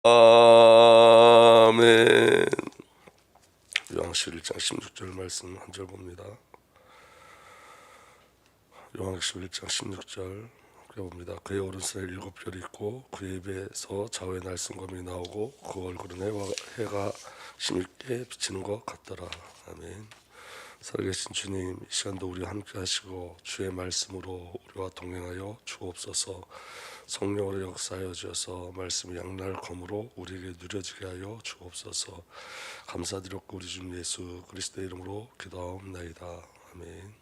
아멘. 요한계시록 1장 16절 말씀 한 절 봅니다. 요한계시록 1장 16절 봅니다. 그의 오른손에 7별이 있고 그의 입에서 좌우의 날씬검이 나오고 그 얼굴은 해가 힘있게 비치는 것 같더라. 아멘. 살아계신 주님, 이 시간도 우리와 함께 하시고 주의 말씀으로 우리와 동행하여 주옵소서. 성령으로 역사하여 주셔서 말씀이 양날 검으로 우리에게 누려지게 하여 주옵소서. 감사드렸고 우리 주 예수 그리스도의 이름으로 기도하옵나이다. 아멘.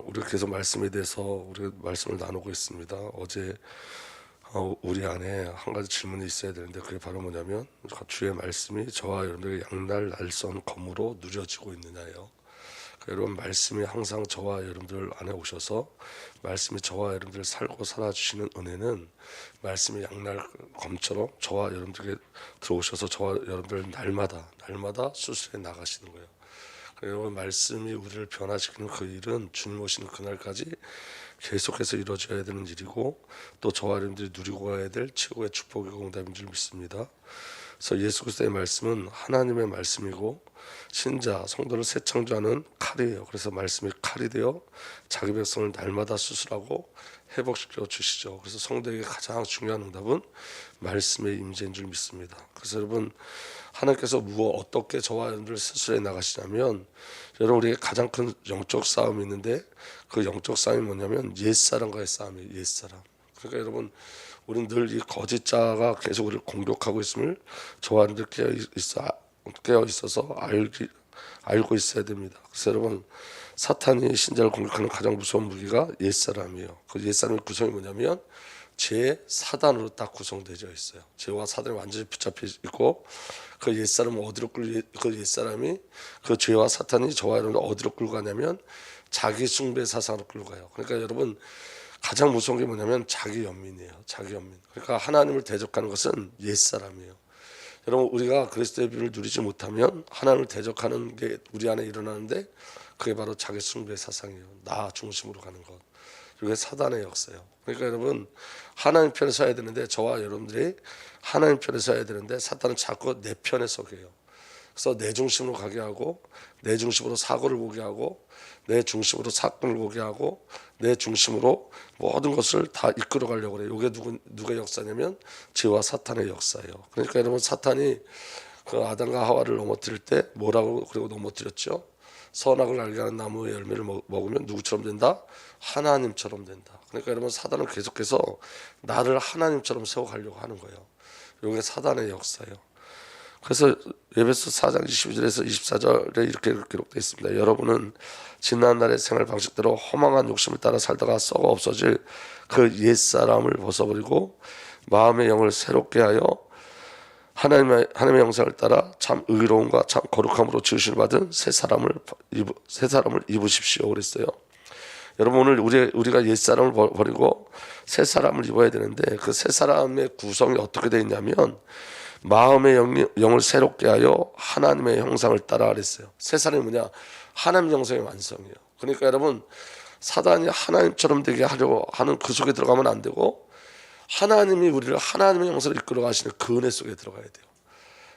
우리가 계속 말씀에 대해서 우리 말씀을 나누고 있습니다. 어제 우리 안에 한 가지 질문이 있어야 되는데 그게 바로 뭐냐면 주의 말씀이 저와 여러분들에게 양날 날선 검으로 누려지고 있느냐요. 여러분, 말씀이 항상 저와 여러분들 안에 오셔서 말씀이 저와 여러분들 살고 살아주시는 은혜는 말씀이 양날 검처럼 저와 여러분들에게 들어오셔서 저와 여러분들 날마다 수술해 나가시는 거예요. 여러분, 말씀이 우리를 변화시키는 그 일은 주님 오시는 그날까지 계속해서 이루어져야 되는 일이고 또 저와 여러분들이 누리고 가야 될 최고의 축복의 응답인 줄 믿습니다. 그래서 예수 그리스도의 말씀은 하나님의 말씀이고 신자 성도를 새 창조하는 칼이에요. 그래서 말씀이 칼이 되어 자기 백성을 날마다 수술하고 회복시켜 주시죠. 그래서 성도에게 가장 중요한 응답은 말씀의 임재인 줄 믿습니다. 그래서 여러분, 하나님께서 어떻게 저와 여러분들 수술해 나가시냐면, 여러분, 우리에게 가장 큰 영적 싸움이 있는데 그 영적 싸움이 뭐냐면 옛사람과의 싸움이에요. 옛사람. 그러니까 여러분, 우리는 늘 이 거짓자가 계속 우리를 공격하고 있음을 저와 여러분들 깨어 있어서 알고 있어야 됩니다. 그래서 여러분, 사탄이 신자를 공격하는 가장 무서운 무기가 옛사람이에요. 그 옛사람의 구성이 뭐냐면 죄, 사단으로 딱 구성되어 있어요. 죄와 사단이 완전히 붙잡혀 있고 그 옛사람은 어디로 그 옛사람이 그 죄와 사탄이 저와 여러분을 어디로 끌고 가냐면 자기 숭배 사상으로 끌고 가요. 그러니까 여러분, 가장 무서운 게 뭐냐면 자기 연민이에요. 자기 연민. 그러니까 하나님을 대적하는 것은 옛사람이에요. 여러분, 우리가 그리스도의 비를 누리지 못하면 하나님을 대적하는 게 우리 안에 일어나는데 그게 바로 자기 숭배 사상이에요. 나 중심으로 가는 것. 이게 사단의 역사예요. 그러니까 여러분, 하나님 편에 서야 되는데 저와 여러분들이 하나님 편에 서야 되는데 사단은 자꾸 내 편에 서게 해요. 그래서 내 중심으로 가게 하고 내 중심으로 사고를 보게 하고 내 중심으로 사건을 보게 하고 내 중심으로 모든 것을 다 이끌어 가려고 그래요. 이게 누구의 역사냐면 죄와 사탄의 역사예요. 그러니까 여러분, 사탄이 그 아담과 하와를 넘어뜨릴 때 뭐라고 그리고 넘어뜨렸죠? 선악을 알게 하는 나무의 열매를 먹으면 누구처럼 된다? 하나님처럼 된다. 그러니까 여러분, 사단은 계속해서 나를 하나님처럼 세워가려고 하는 거예요. 이게 사단의 역사예요. 그래서 에베소 4장 22절에서 24절에 이렇게 기록되어 있습니다. 여러분은 지난날의 생활 방식대로 허망한 욕심을 따라 살다가 썩어 없어질 그 옛사람을 벗어버리고 마음의 영을 새롭게 하여 하나님의 형상을 따라 참 의로움과 참 거룩함으로 지으심을 받은 새 사람을 입으십시오 그랬어요. 여러분, 오늘 우리가 옛사람을 버리고 새 사람을 입어야 되는데 그 새 사람의 구성이 어떻게 되어 있냐면 마음의 영을 새롭게 하여 하나님의 형상을 따라 그랬어요. 새 사람이 뭐냐? 하나님 형상의 완성이에요. 그러니까 여러분, 사단이 하나님처럼 되게 하려고 하는 그 속에 들어가면 안 되고 하나님이 우리를 하나님의 형상을 이끌어 가시는 그 은혜 속에 들어가야 돼요.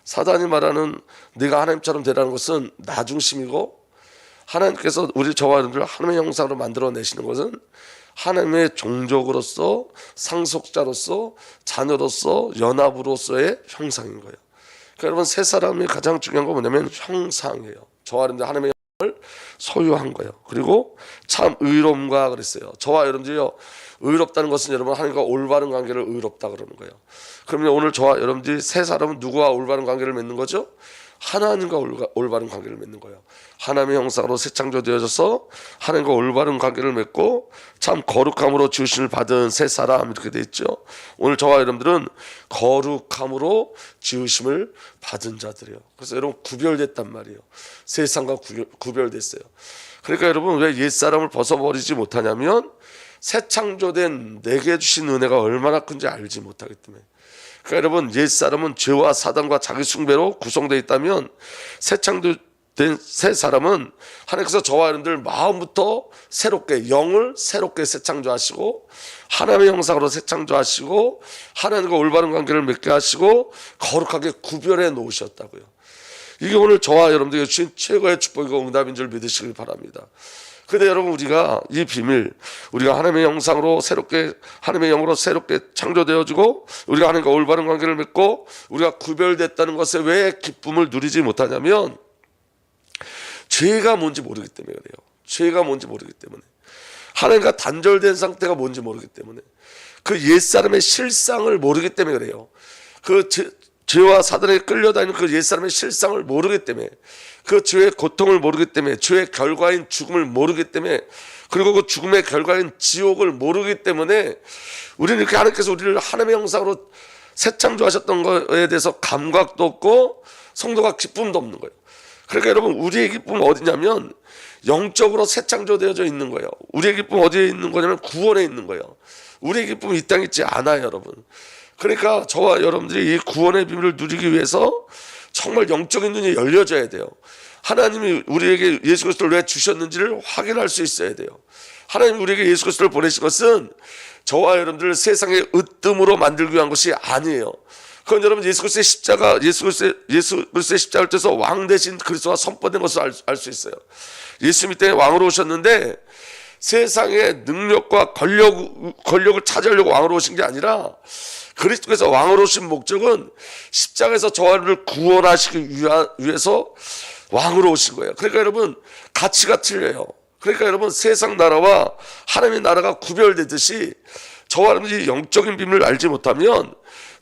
사단이 말하는 네가 하나님처럼 되라는 것은 나 중심이고 하나님께서 저와 여러분들을 하나님의 형상으로 만들어내시는 것은 하나님의 종족으로서 상속자로서 자녀로서 연합으로서의 형상인 거예요. 그러니까 여러분, 새 사람이 가장 중요한 건 뭐냐면 형상이에요. 저와 여러분들 하나님의 형상을 소유한 거예요. 그리고 참 의로움과 그랬어요. 저와 여러분들이요, 의롭다는 것은 여러분 하나님과 올바른 관계를 의롭다 그러는 거예요. 그러면 오늘 저와 여러분들이 새 사람은 누구와 올바른 관계를 맺는 거죠? 하나님과 올바른 관계를 맺는 거예요. 하나님의 형상으로 새 창조되어져서 하나님과 올바른 관계를 맺고 참 거룩함으로 지으심을 받은 새 사람, 이렇게 돼 있죠. 오늘 저와 여러분들은 거룩함으로 지으심을 받은 자들이에요. 그래서 여러분, 구별됐단 말이에요. 세상과 구별됐어요. 그러니까 여러분, 왜 옛사람을 벗어버리지 못하냐면 새 창조된 내게 주신 은혜가 얼마나 큰지 알지 못하기 때문에. 그러니까 여러분, 옛사람은 죄와 사단과 자기 숭배로 구성되어 있다면 새 창조 된 새 사람은 하나님께서 저와 여러분들 마음부터 새롭게, 영을 새롭게 새 창조하시고 하나님의 형상으로 새 창조하시고 하나님과 올바른 관계를 맺게 하시고 거룩하게 구별해 놓으셨다고요. 이게 오늘 저와 여러분들에게 주신 최고의 축복이고 응답인 줄 믿으시길 바랍니다. 근데 여러분, 우리가 이 비밀, 우리가 하나님의 형상으로 새롭게, 하나님의 영으로 새롭게 창조되어지고 우리가 하나님과 올바른 관계를 맺고 우리가 구별됐다는 것에 왜 기쁨을 누리지 못하냐면 죄가 뭔지 모르기 때문에 그래요. 죄가 뭔지 모르기 때문에, 하나님과 단절된 상태가 뭔지 모르기 때문에, 그 옛사람의 실상을 모르기 때문에 그래요. 그 죄와 사단에 끌려다니는 그 옛사람의 실상을 모르기 때문에, 그 죄의 고통을 모르기 때문에, 죄의 결과인 죽음을 모르기 때문에, 그리고 그 죽음의 결과인 지옥을 모르기 때문에 우리는 이렇게 하나님께서 우리를 하나님의 형상으로 새 창조하셨던 것에 대해서 감각도 없고 성도가 기쁨도 없는 거예요. 그러니까 여러분, 우리의 기쁨은 어디냐면 영적으로 새 창조되어져 있는 거예요. 우리의 기쁨은 어디에 있는 거냐면 구원에 있는 거예요. 우리의 기쁨은 이 땅에 있지 않아요, 여러분. 그러니까 저와 여러분들이 이 구원의 비밀을 누리기 위해서 정말 영적인 눈이 열려져야 돼요. 하나님이 우리에게 예수 그리스도를 왜 주셨는지를 확인할 수 있어야 돼요. 하나님이 우리에게 예수 그리스도를 보내신 것은 저와 여러분들을 세상의 으뜸으로 만들기 위한 것이 아니에요. 그건 여러분, 예수 그리스도의 십자가, 예수 그리스도의 십자가를 통해서 왕 대신 그리스도가 선포된 것을 알 수 있어요. 예수님 때문에 왕으로 오셨는데 세상의 능력과 권력을 차지하려고 왕으로 오신 게 아니라 그리스도께서 왕으로 오신 목적은 십자가에서 저와 여러분을 구원하시기 위해서 왕으로 오신 거예요. 그러니까 여러분, 가치가 틀려요. 그러니까 여러분, 세상 나라와 하나님의 나라가 구별되듯이 저와 여러분이 영적인 비밀을 알지 못하면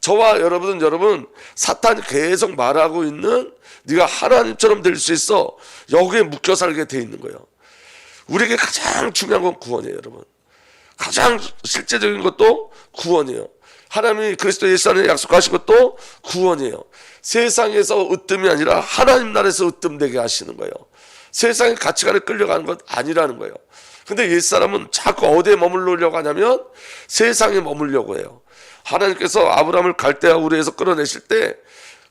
저와 여러분 사탄이 계속 말하고 있는 네가 하나님처럼 될 수 있어, 여기에 묶여 살게 돼 있는 거예요. 우리에게 가장 중요한 건 구원이에요, 여러분. 가장 실제적인 것도 구원이에요. 하나님이 그리스도 예수 안에 약속하신 것도 구원이에요. 세상에서 으뜸이 아니라 하나님 나라에서 으뜸되게 하시는 거예요. 세상의 가치관에 끌려가는 것 아니라는 거예요. 근데 옛사람은 자꾸 어디에 머물려고 하냐면 세상에 머물려고 해요. 하나님께서 아브라함을 갈대아 우르에서 끌어내실 때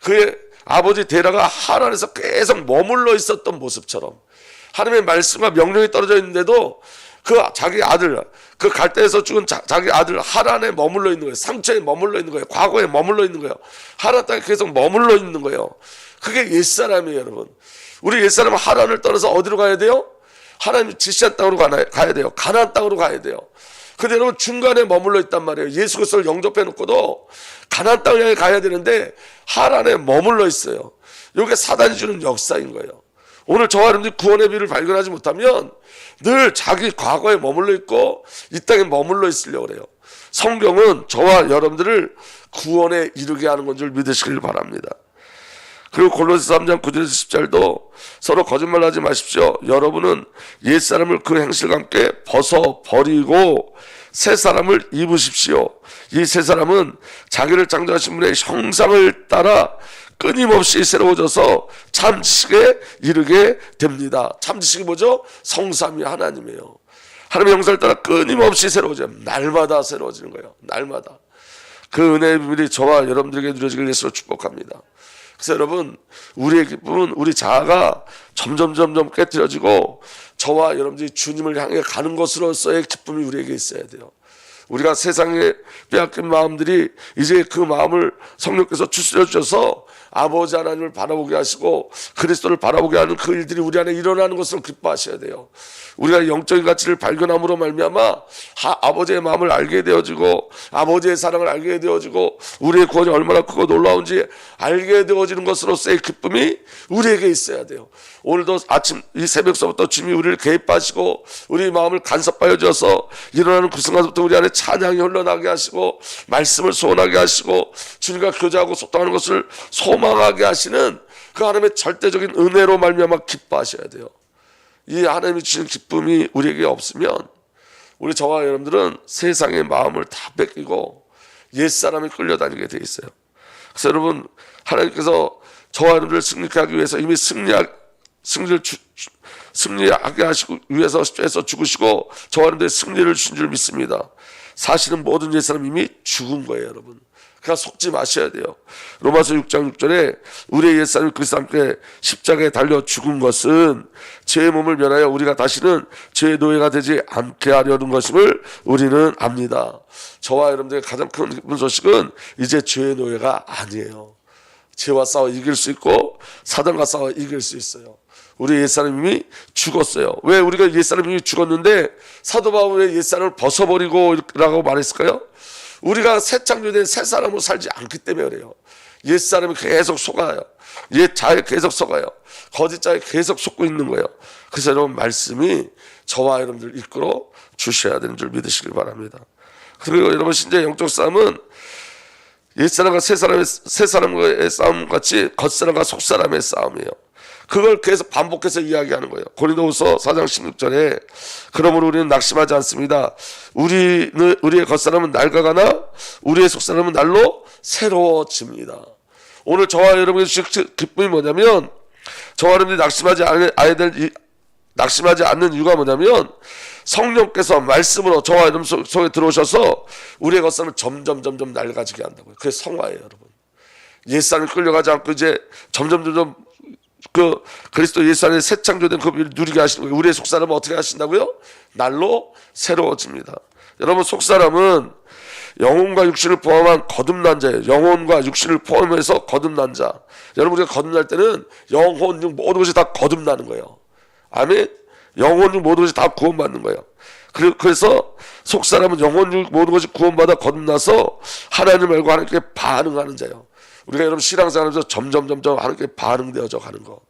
그의 아버지 데라가 하란에서 계속 머물러 있었던 모습처럼, 하나님의 말씀과 명령이 떨어져 있는데도 그 자기 아들, 그 갈대에서 죽은 자기 아들 하란에 머물러 있는 거예요. 상처에 머물러 있는 거예요. 과거에 머물러 있는 거예요. 하란 땅에 계속 머물러 있는 거예요. 그게 옛사람이에요, 여러분. 우리 옛사람은 하란을 떠나서 어디로 가야 돼요? 하나님이 지시한 땅으로 가야 돼요. 가나안 땅으로 가야 돼요. 근데 여러분, 중간에 머물러 있단 말이에요. 예수 그리스도를 영접해 놓고도 가나안 땅을 향해 가야 되는데 하란에 머물러 있어요. 이게 사단이 주는 역사인 거예요. 오늘 저와 여러분들이 구원의 비밀을 발견하지 못하면 늘 자기 과거에 머물러 있고 이 땅에 머물러 있으려고 그래요. 성경은 저와 여러분들을 구원에 이르게 하는 건 줄 믿으시길 바랍니다. 그리고 골로새 3장 9절에서 10절도 서로 거짓말하지 마십시오. 여러분은 옛사람을 그 행실과 함께 벗어버리고 새 사람을 입으십시오. 이 새 사람은 자기를 창조하신 분의 형상을 따라 끊임없이 새로워져서 참 지식에 이르게 됩니다. 참 지식이 뭐죠? 성삼위 하나님이에요. 하나님의 형상을 따라 끊임없이 새로워져요. 날마다 새로워지는 거예요. 날마다. 그 은혜의 비밀이 저와 여러분들에게 누려지길 예수로 축복합니다. 그래서 여러분, 우리의 기쁨은 우리 자아가 점점 깨트려지고 저와 여러분들이 주님을 향해 가는 것으로서의 기쁨이 우리에게 있어야 돼요. 우리가 세상에 빼앗긴 마음들이 이제 그 마음을 성령께서 추스려 주셔서 아버지 하나님을 바라보게 하시고 그리스도를 바라보게 하는 그 일들이 우리 안에 일어나는 것을 기뻐하셔야 돼요. 우리가 영적인 가치를 발견함으로 말미암아 아버지의 마음을 알게 되어지고 아버지의 사랑을 알게 되어지고 우리의 구원이 얼마나 크고 놀라운지 알게 되어지는 것으로서의 기쁨이 우리에게 있어야 돼요. 오늘도 아침 이 새벽서부터 주님이 우리를 개입하시고 우리 마음을 간섭하여 주어서 일어나는 그 순간부터 우리 안에 찬양이 흘러나게 하시고 말씀을 소원하게 하시고 주님과 교제하고 소통하는 것을 소망하게 하시는 그 하나님의 절대적인 은혜로 말미암아 기뻐하셔야 돼요. 이 하나님이 주신 기쁨이 우리에게 없으면 우리 저와 여러분들은 세상의 마음을 다 뺏기고 옛사람이 끌려다니게 돼 있어요. 그래서 여러분, 하나님께서 저와 여러분들을 승리케 하기 위해서 이미 승리하게 하시고 위해서 십자가에서 죽으시고 저와 여러분들의 승리를 주신 줄 믿습니다. 사실은 모든 옛사람이 이미 죽은 거예요, 여러분. 그러니까 속지 마셔야 돼요. 로마서 6장 6절에 우리의 옛사람이 그리스도와 함께 십자가에 달려 죽은 것은 죄의 몸을 면하여 우리가 다시는 죄의 노예가 되지 않게 하려는 것임을 우리는 압니다. 저와 여러분들의 가장 큰 기쁜 소식은 이제 죄의 노예가 아니에요. 죄와 싸워 이길 수 있고 사단과 싸워 이길 수 있어요. 우리 옛사람이 죽었어요. 왜 우리가 옛사람이 죽었는데 사도 바울은 왜 옛사람을 벗어버리고 라고 말했을까요? 우리가 새 창조된 새 사람으로 살지 않기 때문에 그래요. 옛사람이 계속 속아요. 옛자에 계속 속아요. 거짓자에 계속 속고 있는 거예요. 그래서 여러분 말씀이 저와 여러분들 이끌어 주셔야 되는 줄 믿으시길 바랍니다. 그리고 여러분 신자의 영적 싸움은 옛사람과 새 사람과의 싸움 같이 겉사람과 속사람의 싸움이에요. 그걸 계속 반복해서 이야기하는 거예요. 고린도후서 4장 16절에 그러므로 우리는 낙심하지 않습니다. 우리의 겉사람은 낡아가나 우리의 속사람은 날로 새로워집니다. 오늘 저와 여러분의 기쁨이 뭐냐면 저와 여러분이 낙심하지 않는 이유가 뭐냐면 성령께서 말씀으로 저와 여러분 속에 들어오셔서 우리의 겉사람을 점점 낡아지게 한다고요. 그게 성화예요, 여러분. 옛사람이 끌려가지 않고 이제 점점 그리스도 예수 안에 새 창조된 그 비를 누리게 하시는 거예요. 우리의 속사람은 어떻게 하신다고요? 날로 새로워집니다. 여러분 속사람은 영혼과 육신을 포함한 거듭난 자예요. 영혼과 육신을 포함해서 거듭난 자. 여러분 우리가 거듭날 때는 영혼, 육 모든 것이 다 거듭나는 거예요. 아멘. 영혼, 육 모든 것이 다 구원받는 거예요. 그래서 속사람은 영혼, 육 모든 것이 구원받아 거듭나서 하나님을 알고 하나님께 반응하는 자예요. 우리가 여러분 신앙생활에서 점점 하나님께 반응되어져 가는 거.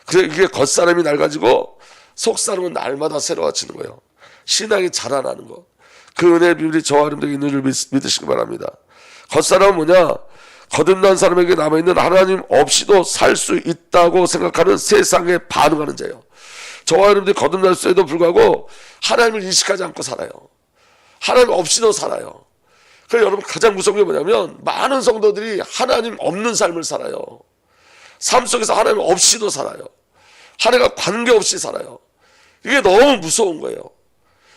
그래서 이게 겉사람이 낡아지고 속사람은 날마다 새로워지는 거예요. 신앙이 자라나는 거. 그 은혜의 비밀이 저와 여러분들에게 있는 줄 믿으시기 바랍니다. 겉사람은 뭐냐? 거듭난 사람에게 남아있는 하나님 없이도 살 수 있다고 생각하는 세상에 반응하는 자예요. 저와 여러분들이 거듭났음에도 불구하고 하나님을 인식하지 않고 살아요. 하나님 없이도 살아요. 그래서 여러분 가장 무서운 게 뭐냐면 많은 성도들이 하나님 없는 삶을 살아요. 삶 속에서 하나님 없이도 살아요. 하나님과 관계없이 살아요. 이게 너무 무서운 거예요.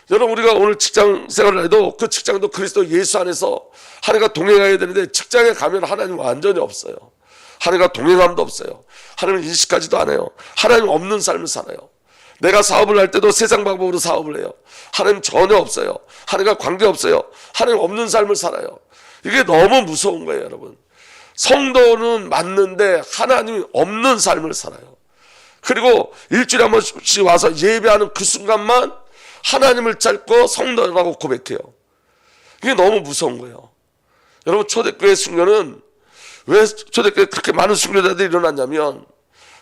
여러분 우리가 오늘 직장 생활을 해도 그 직장도 그리스도 예수 안에서 하나님과 동행해야 되는데 직장에 가면 하나님 완전히 없어요. 하나님과 동행함도 없어요. 하나님을 인식하지도 않아요. 하나님 없는 삶을 살아요. 내가 사업을 할 때도 세상 방법으로 사업을 해요. 하나님 전혀 없어요. 하나님과 관계 없어요. 하나님 없는 삶을 살아요. 이게 너무 무서운 거예요, 여러분. 성도는 맞는데 하나님이 없는 삶을 살아요. 그리고 일주일에 한 번씩 와서 예배하는 그 순간만 하나님을 찾고 성도라고 고백해요. 이게 너무 무서운 거예요. 여러분 초대교회 순교는 왜 초대교회에 그렇게 많은 순교자들이 일어났냐면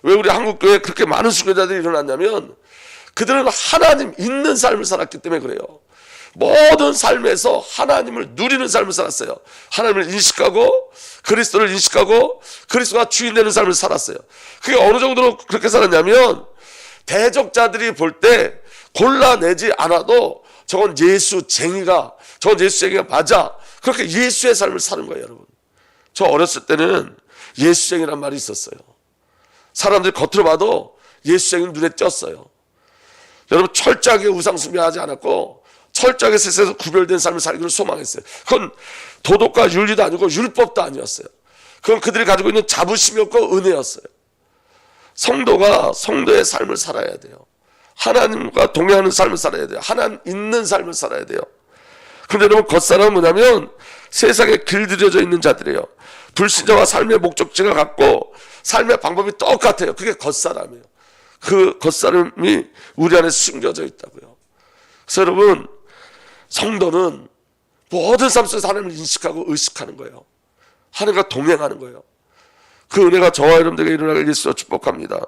왜 우리 한국교회에 그렇게 많은 순교자들이 일어났냐면 그들은 하나님 있는 삶을 살았기 때문에 그래요. 모든 삶에서 하나님을 누리는 삶을 살았어요. 하나님을 인식하고 그리스도를 인식하고 그리스도가 주인 되는 삶을 살았어요. 그게 어느 정도로 그렇게 살았냐면 대적자들이 볼 때 골라내지 않아도 저건 예수쟁이가 맞아. 그렇게 예수의 삶을 사는 거예요, 여러분. 저 어렸을 때는 예수쟁이란 말이 있었어요. 사람들이 겉으로 봐도 예수쟁이는 눈에 띄었어요. 여러분 철저하게 우상숭배하지 않았고 철저하게 세상에서 구별된 삶을 살기를 소망했어요. 그건 도덕과 윤리도 아니고 율법도 아니었어요. 그건 그들이 가지고 있는 자부심이었고 은혜였어요. 성도가 성도의 삶을 살아야 돼요. 하나님과 동행하는 삶을 살아야 돼요. 하나님 있는 삶을 살아야 돼요. 그런데 여러분 겉사람은 뭐냐면 세상에 길들여져 있는 자들이에요. 불신자와 삶의 목적지가 같고 삶의 방법이 똑같아요. 그게 겉사람이에요. 그 겉사람이 우리 안에 숨겨져 있다고요. 그래서 여러분 성도는 모든 삶 속에서 하나님을 인식하고 의식하는 거예요. 하나님과 동행하는 거예요. 그 은혜가 저와 여러분들에게 일어나길 예수로 축복합니다.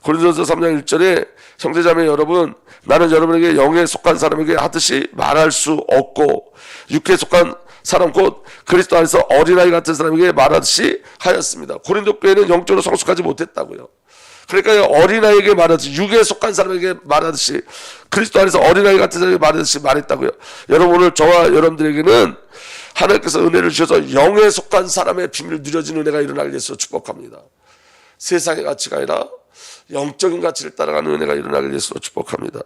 고린도서 3장 1절에 형제자매 여러분 나는 여러분에게 영에 속한 사람에게 하듯이 말할 수 없고 육에 속한 사람 곧 그리스도 안에서 어린아이 같은 사람에게 말하듯이 하였습니다. 고린도 교회는 영적으로 성숙하지 못했다고요. 그러니까 어린아이에게 말하듯이 육에 속한 사람에게 말하듯이 그리스도 안에서 어린아이 같은 사람에게 말하듯이 말했다고요. 여러분 오늘 저와 여러분들에게는 하나님께서 은혜를 주셔서 영에 속한 사람의 비밀 누려진 은혜가 일어나길 예수로 축복합니다. 세상의 가치가 아니라 영적인 가치를 따라가는 은혜가 일어나길 예수로 축복합니다.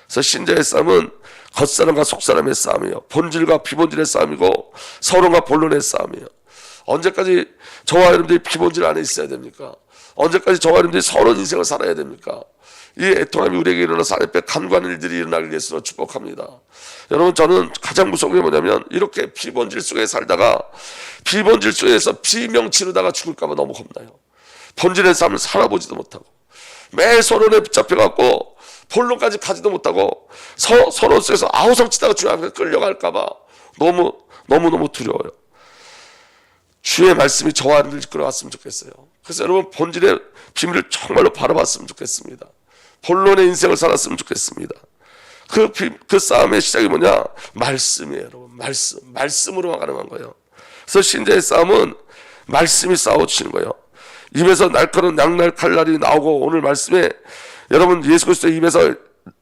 그래서 신자의 싸움은 겉사람과 속사람의 싸움이에요. 본질과 비본질의 싸움이고 서론과 본론의 싸움이에요. 언제까지 저와 여러분들이 피본질 안에 있어야 됩니까? 언제까지 저와 여러분들이 서러운 인생을 살아야 됩니까? 이 애통함이 우리에게 일어나서 아랫배 간과하는 일들이 일어나길 예수로 축복합니다. 여러분, 저는 가장 무서운 게 뭐냐면 이렇게 피본질 속에 살다가 피본질 속에서 비명 지르다가 죽을까 봐 너무 겁나요. 본질의 삶을 살아보지도 못하고 매일 서론에 붙잡혀갖고 본론까지 가지도 못하고 서론 속에서 아우성치다가 주님 앞에 끌려갈까 봐 너무너무 두려워요. 주의 말씀이 저와 여러분들 이끌어갔으면 좋겠어요. 그래서 여러분, 본질의 비밀을 정말로 바라봤으면 좋겠습니다. 본론의 인생을 살았으면 좋겠습니다. 그 싸움의 시작이 뭐냐? 말씀이에요, 여러분. 말씀으로만 가능한 거예요. 그래서 신자의 싸움은 말씀이 싸워주시는 거예요. 입에서 날카로운 양날 칼날이 나오고, 오늘 말씀에 여러분 예수 그리스도의 입에서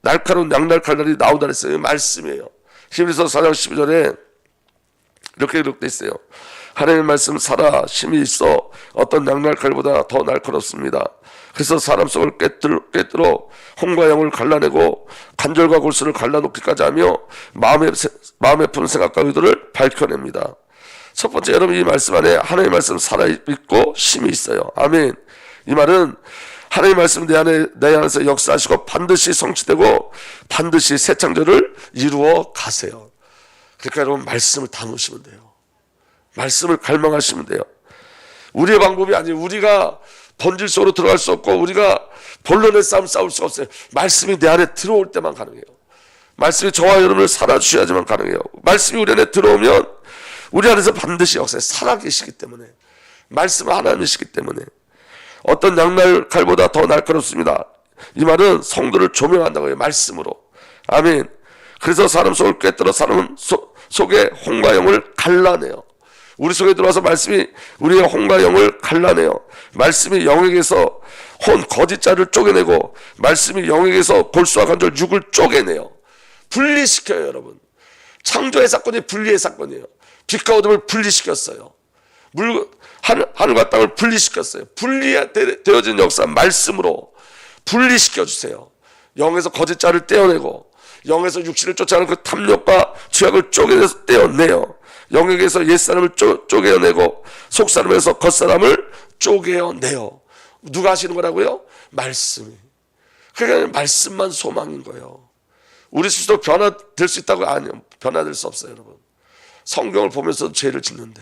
날카로운 양날 칼날이 나온다 그랬어요. 말씀이에요. 히브리서 4장 12절에 이렇게 기록되어 있어요. 하나님의 말씀 살아 힘이 있어 어떤 양날 칼보다 더 날카롭습니다. 그래서 사람 속을 꿰뚫어 혼과 영을 갈라내고 관절과 골수를 갈라놓기까지 하며 마음에 푸는 생각과 의도를 밝혀냅니다. 첫 번째, 여러분 이 말씀 안에 하나님의 말씀 살아있고 힘이 있어요. 아멘. 이 말은 하나님의 말씀 내 안에서 역사하시고 반드시 성취되고 반드시 새 창조를 이루어 가세요. 그러니까 여러분, 말씀을 담으시면 돼요. 말씀을 갈망하시면 돼요. 우리의 방법이 아니에요. 우리가 본질 속으로 들어갈 수 없고 우리가 본론의 싸움 싸울 수가 없어요. 말씀이 내 안에 들어올 때만 가능해요. 말씀이 저와 여러분을 살아주셔야지만 가능해요. 말씀이 우리 안에 들어오면 우리 안에서 반드시 역사에 살아계시기 때문에, 말씀은 하나님이시기 때문에. 어떤 양날 칼보다 더 날카롭습니다. 이 말은 성도를 조명한다고 해요. 말씀으로. 아멘. 그래서 사람 속을 꿰뚫어 사람 속에 혼과 영을 갈라내요. 우리 속에 들어와서 말씀이 우리의 혼과 영을 갈라내요. 말씀이 영에게서 거짓자를 쪼개내고 말씀이 영에게서 골수와 관절 육을 쪼개내요. 분리시켜요. 여러분, 창조의 사건이 분리의 사건이에요. 빛과 어둠을 분리시켰어요. 하늘과 땅을 분리시켰어요. 분리되어진 역사, 말씀으로 분리시켜주세요. 영에서 거짓자를 떼어내고 영에서 육신을 쫓아가는 그 탐욕과 죄악을 쪼개내서 떼어내요. 영에게서 옛사람을 쪼개어내고 속사람에서 겉사람을 쪼개어내요. 누가 하시는 거라고요? 말씀이. 그러니까 말씀만 소망인 거예요. 우리 스스로 변화될 수 있다고? 아니요, 변화될 수 없어요. 여러분, 성경을 보면서 죄를 짓는데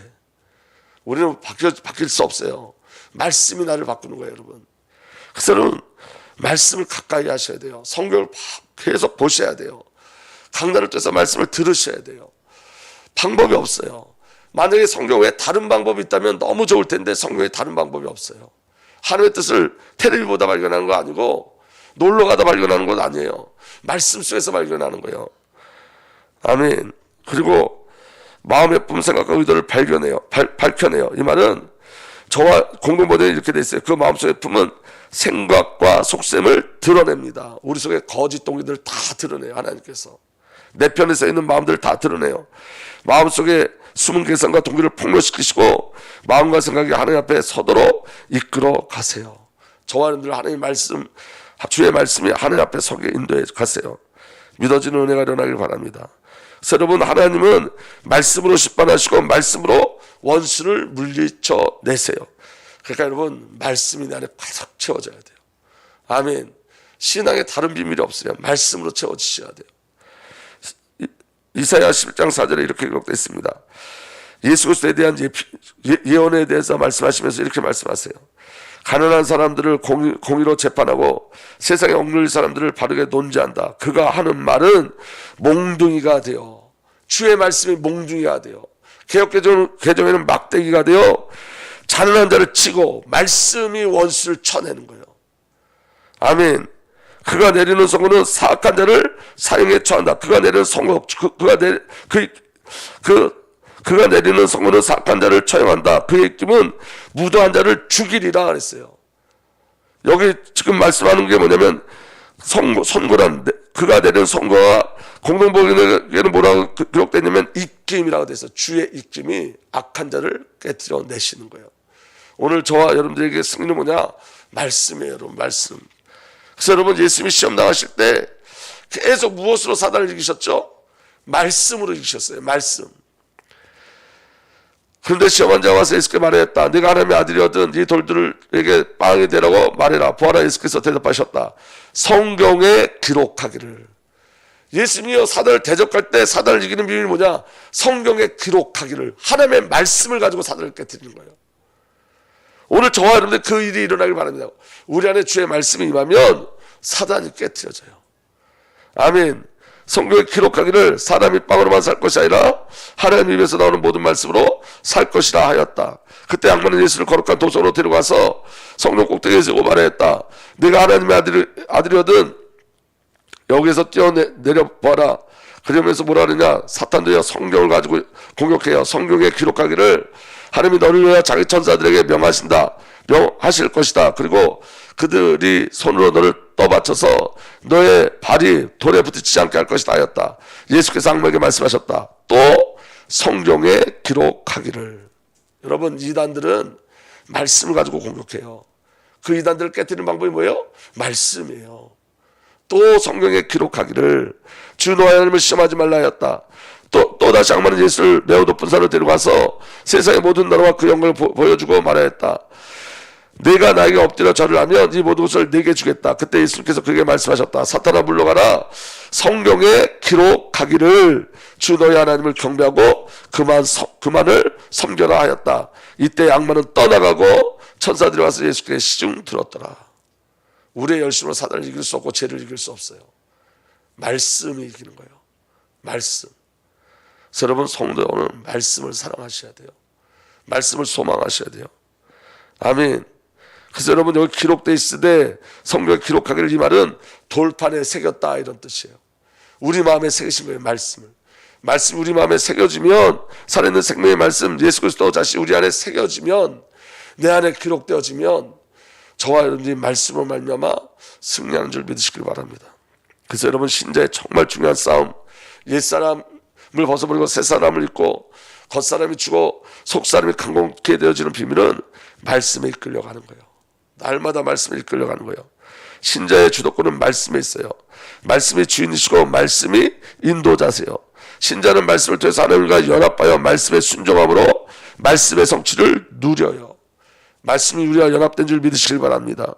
우리는 바뀔 수 없어요. 말씀이 나를 바꾸는 거예요. 여러분, 그래서 여러분, 말씀을 가까이 하셔야 돼요. 성경을 계속 보셔야 돼요. 강단을 떼서 말씀을 들으셔야 돼요. 방법이 없어요. 만약에 성경 외에 다른 방법이 있다면 너무 좋을 텐데 성경에 다른 방법이 없어요. 하나님의 뜻을 텔레비 보다 발견하는 거 아니고 놀러 가다 발견하는 건 아니에요. 말씀 속에서 발견하는 거예요. 아멘. 그리고 마음의 품 생각과 의도를 밝혀내요. 이 말은 저와 공동번역에 이렇게 돼 있어요. 그 마음속의 품은 생각과 속셈을 드러냅니다. 우리 속에 거짓 동기들을 다 드러내요. 하나님께서 내 편에 서 있는 마음들을 다 드러내요. 마음속에 숨은 계산과 동기를 폭로시키시고 마음과 생각이 하나님 앞에 서도록 이끌어 가세요. 저와 여러분들 하나님의 말씀, 주의 말씀이 하나님 앞에 서게 인도해 가세요. 믿어지는 은혜가 일어나길 바랍니다. 그래서 여러분, 하나님은 말씀으로 심판하시고 말씀으로 원수를 물리쳐 내세요. 그러니까 여러분, 말씀이 내 안에 가득 채워져야 돼요. 아멘. 신앙에 다른 비밀이 없어요. 말씀으로 채워지셔야 돼요. 이사야 11장 4절에 이렇게 기록되어 있습니다. 예수 그리스도에 대한 예언에 대해서 말씀하시면서 이렇게 말씀하세요. 가난한 사람들을 공의로 재판하고 세상에 억눌린 사람들을 바르게 논지한다. 그가 하는 말은 몽둥이가 되어, 주의 말씀이 몽둥이가 되어, 개정에는 막대기가 되어 가난한 자를 치고 말씀이 원수를 쳐내는 거예요. 아멘. 그가 내리는 선고는 사악한 자를 사형에 처한다. 그가 내리는 선고, 그가 내리는 선고는 사악한 자를 처형한다. 그의 입김은 무도한 자를 죽이리라 그랬어요. 여기 지금 말씀하는 게 뭐냐면 선고란, 그가 내리는 선고와 공동복음에는 뭐라고 기록되냐면 입김이라고 돼서 주의 입김이 악한 자를 깨뜨려 내시는 거예요. 오늘 저와 여러분들에게 승리는 뭐냐? 말씀이에요. 여러분, 말씀. 그래서 여러분, 예수님이 시험 나가실 때 계속 무엇으로 사단을 이기셨죠? 말씀으로 이기셨어요. 말씀. 그런데 시험한 자가 와서 예수께 말하였다. 네가 하나님의 아들이거든 이 돌들에게 빵이 되라고 말해라. 보아라, 예수께서 대답하셨다. 성경에 기록하기를. 예수님이요 사단을 대적할 때 사단을 이기는 비밀이 뭐냐? 성경에 기록하기를. 하나님의 말씀을 가지고 사단을 깨뜨리는 거예요. 오늘 저와 여러분들 그 일이 일어나길 바랍니다. 우리 안에 주의 말씀이 임하면 사단이 깨뜨려져요. 아멘. 성경에 기록하기를 사람이 빵으로만 살 것이 아니라 하나님 입에서 나오는 모든 말씀으로 살 것이라 하였다. 그때 악마는 예수를 거룩한 도성으로 데려가서 성령 꼭대기에 세우고 말하였다. 네가 하나님의 아들이거든 여기에서 뛰어내려봐라. 그러면서 뭐라 하느냐? 사탄도요 성경을 가지고 공격해요. 성경에 기록하기를 하나님이 너를 위하여 자기 천사들에게 명하실 것이다. 그리고 그들이 손으로 너를 떠받쳐서 너의 발이 돌에 부딪히지 않게 할 것이다 하였다. 예수께서 악마에게 말씀하셨다. 또 성경에 기록하기를. 여러분, 이단들은 말씀을 가지고 공격해요. 그 이단들을 깨뜨리는 방법이 뭐예요? 말씀이에요. 또 성경에 기록하기를 주 너의 하나님을 시험하지 말라 하였다. 또다시 악마는 예수를 매우 높은 산으로 데려가서 세상의 모든 나라와 그 영광을 보여주고 말하였다. 네가 나에게 엎드려 절을 하면 이 모든 것을 네게 주겠다. 그때 예수님께서 그에게 말씀하셨다. 사탄아 물러가라. 성경에 기록하기를 주 너의 하나님을 경배하고 그만을 섬겨라 하였다. 이때 악마는 떠나가고 천사들이 와서 예수께 시중 들었더라. 우리의 열심으로 사단을 이길 수 없고 죄를 이길 수 없어요. 말씀이 이기는 거예요. 말씀. 그래서 여러분, 성도는 말씀을 사랑하셔야 돼요. 말씀을 소망하셔야 돼요. 아멘. 그래서 여러분, 여기 기록되어 있으되 성경에 기록하기를, 이 말은 돌판에 새겼다 이런 뜻이에요. 우리 마음에 새기신 거예요. 말씀이 우리 마음에 새겨지면, 살아있는 생명의 말씀 예수 그리스도 자신이 우리 안에 새겨지면, 내 안에 기록되어지면 저와 여러분들이 말씀으로 말미암아 승리하는 줄 믿으시길 바랍니다. 그래서 여러분, 신자의 정말 중요한 싸움, 옛사람을 벗어버리고 새사람을 입고 겉사람이 죽어 속사람이 강건케 되어지는 비밀은 말씀에 이끌려가는 거예요. 날마다 말씀에 이끌려가는 거예요. 신자의 주도권은 말씀에 있어요. 말씀이 주인이시고 말씀이 인도자세요. 신자는 말씀을 통해서 하나님과 연합하여 말씀에 순종함으로 말씀의 성취를 누려요. 말씀이 우리와 연합된 줄 믿으시길 바랍니다.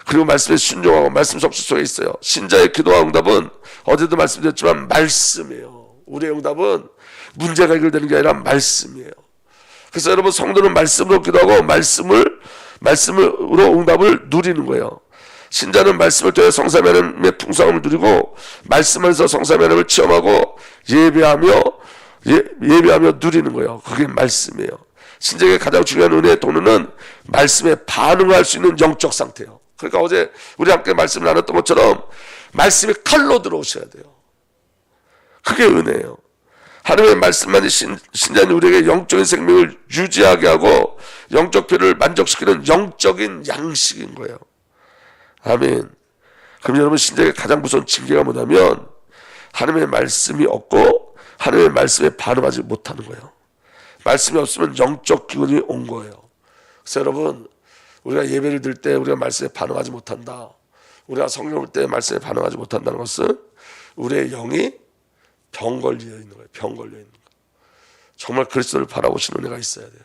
그리고 말씀에 순종하고 말씀 성취 속에 있어요. 신자의 기도와 응답은 어제도 말씀드렸지만 말씀이에요. 우리의 응답은 문제가 해결되는 게 아니라 말씀이에요. 그래서 여러분, 성도는 말씀으로 기도하고 말씀으로 응답을 누리는 거예요. 신자는 말씀을 통해 성삼위 하나님의 풍성함을 누리고 말씀 안에서 성삼위 하나님을 체험하고 예배하며 누리는 거예요. 그게 말씀이에요. 신자에게 가장 중요한 은혜의 도는 말씀에 반응할 수 있는 영적 상태예요. 그러니까 어제 우리 함께 말씀을 나눴던 것처럼 말씀이 칼로 들어오셔야 돼요. 그게 은혜예요. 하나님의 말씀만이 신자는 우리에게 영적인 생명을 유지하게 하고 영적 필요를 만족시키는 영적인 양식인 거예요. 아멘. 그럼 여러분, 신자에게 가장 무서운 징계가 뭐냐면 하나님의 말씀이 없고 하나님의 말씀에 반응하지 못하는 거예요. 말씀이 없으면 영적 기운이 온 거예요. 그래서 여러분, 우리가 예배를 드릴 때 우리가 말씀에 반응하지 못한다, 우리가 성경 볼 때 말씀에 반응하지 못한다는 것은 우리의 영이 병 걸려 있는 거예요. 병 걸려 있는 거예요. 정말 그리스도를 바라보시는 은혜가 있어야 돼요.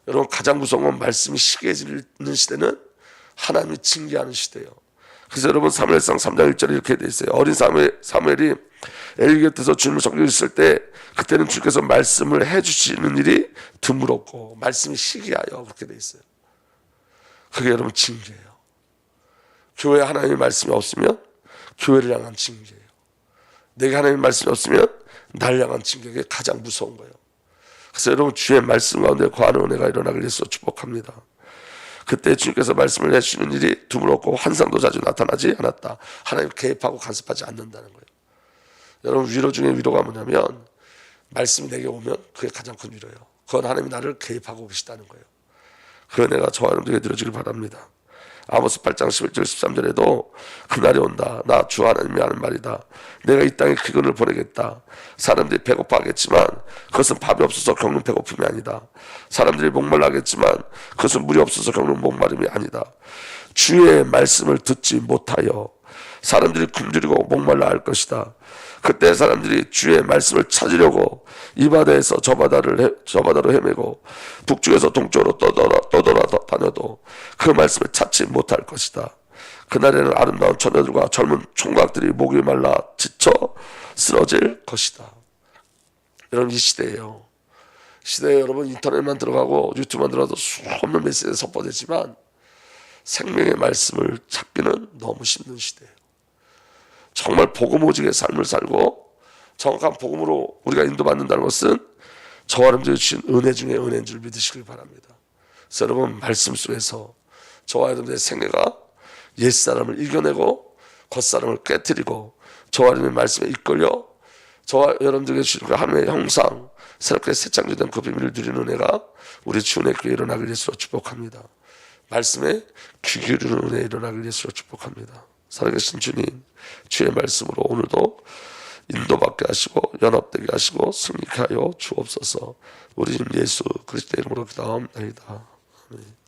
여러분, 가장 무서운 건 말씀이 시기해지는 시대는 하나님이 징계하는 시대예요. 그래서 여러분, 사무엘상 3장 1절에 이렇게 돼 있어요. 어린 사무엘이 엘리 곁에서 주님을 섬기셨을 때 그때는 주께서 말씀을 해주시는 일이 드물었고 말씀이 시기하여, 그렇게 돼 있어요. 그게 여러분 징계예요. 교회에 하나님의 말씀이 없으면 교회를 향한 징계예요. 내게 하나님의 말씀이 없으면 날 향한 징계가 가장 무서운 거예요. 그래서 여러분, 주의 말씀 가운데 거하는 은혜가 일어나길 예수로 축복합니다. 그때 주님께서 말씀을 해주시는 일이 드물었고 환상도 자주 나타나지 않았다. 하나님 개입하고 간섭하지 않는다는 거예요. 여러분, 위로 중에 위로가 뭐냐면 말씀이 내게 오면 그게 가장 큰 위로예요. 그건 하나님이 나를 개입하고 계시다는 거예요. 그 은혜가 저와 여러분들에게 들어주길 바랍니다. 아모스 8장 11절 13절에도 그날이 온다. 나 주 하나님이 하는 말이다. 내가 이 땅에 기근을 보내겠다. 사람들이 배고파하겠지만 그것은 밥이 없어서 겪는 배고픔이 아니다. 사람들이 목말라하겠지만 그것은 물이 없어서 겪는 목마름이 아니다. 주의 말씀을 듣지 못하여 사람들이 굶주리고 목말라 할 것이다. 그때 사람들이 주의 말씀을 찾으려고 이 바다에서 저 바다로 헤매고 북쪽에서 동쪽으로 떠돌아 다녀도 그 말씀을 찾지 못할 것이다. 그날에는 아름다운 처녀들과 젊은 총각들이 목이 말라 지쳐 쓰러질 것이다. 여러분, 이 시대예요. 시대에 여러분, 인터넷만 들어가고 유튜브만 들어가도 수없는 메시지가 섭보되지만 생명의 말씀을 찾기는 너무 힘든 시대예요. 정말 복음 오직의 삶을 살고 정확한 복음으로 우리가 인도받는다는 것은 저와 여러분들이 주신 은혜 중에 은혜인 줄 믿으시길 바랍니다. 그래서 여러분, 말씀 속에서 저와 여러분들의 생애가 옛사람을 이겨내고 겉사람을 깨뜨리고 저와 여러분의 말씀에 이끌려 저와 여러분들에게 주신 하나님의 형상 새롭게 새창조된 그 비밀을 누리는 은혜가 우리 주 은혜 교회에 일어나길 예수로 축복합니다. 말씀에 귀 기울이는 은혜에 일어나길 예수로 축복합니다. 살아계신 주님, 주의 말씀으로 오늘도 인도받게 하시고 연합되게 하시고 승리케 하여 주옵소서. 우리 주님 예수 그리스도의 이름으로 기도합니다. 아멘.